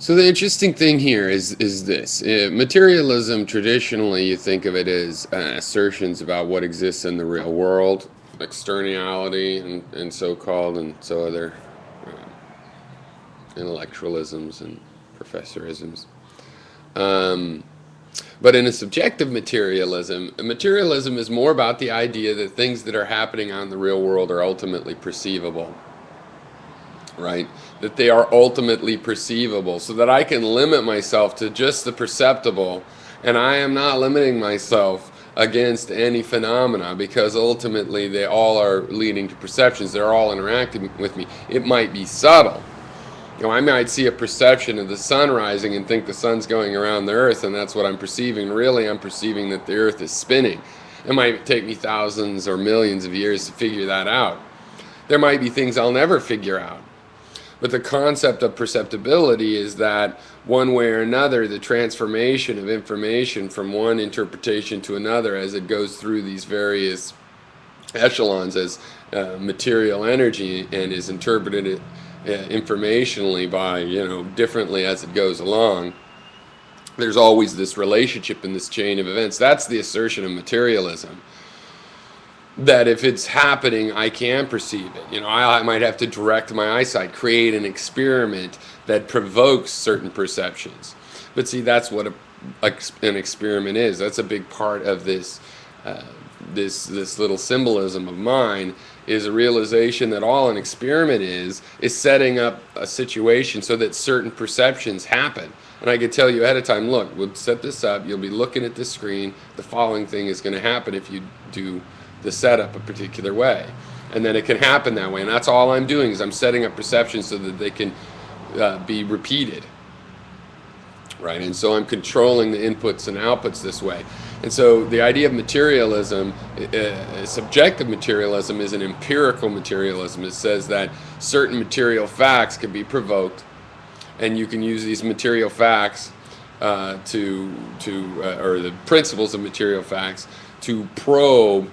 So the interesting thing here is this. Materialism, traditionally, you think of it as assertions about what exists in the real world, externality, and so-called, and so other intellectualisms and professorisms. Um, but in a subjective materialism, materialism is more about the idea that things that are happening on the real world are ultimately perceivable, right? That they are ultimately perceivable, so that I can limit myself to just the perceptible, and I am not limiting myself against any phenomena, because ultimately they all are leading to perceptions. They're all interacting with me. It might be subtle. I might see a perception of the sun rising and think the sun's going around the earth, and that's what I'm perceiving. Really, I'm perceiving that the earth is spinning. It might take me thousands or millions of years to figure that out. There might be things I'll never figure out. But the concept of perceptibility is that one way or another, the transformation of information from one interpretation to another as it goes through these various echelons as material energy and is interpreted informationally by, differently as it goes along. There's always this relationship in this chain of events. That's the assertion of materialism. That if it's happening, I can perceive it. I might have to direct my eyesight, create an experiment that provokes certain perceptions. But see, that's what an experiment is. That's a big part of this this little symbolism of mine, is a realization that all an experiment is setting up a situation so that certain perceptions happen. And I could tell you ahead of time, look, we'll set this up, you'll be looking at this screen, the following thing is going to happen if you do the setup a particular way. And then it can happen that way. And that's all I'm doing, is I'm setting up perceptions so that they can be repeated. Right? And so I'm controlling the inputs and outputs this way. And so the idea of materialism, subjective materialism, is an empirical materialism. It says that certain material facts can be provoked, and you can use these material facts or the principles of material facts to probe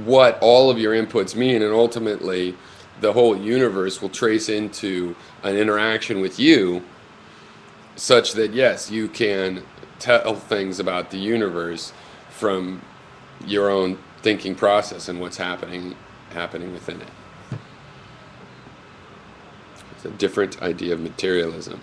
what all of your inputs mean, and ultimately the whole universe will trace into an interaction with you, such that yes, you can tell things about the universe from your own thinking process and what's happening within it. It's a different idea of materialism.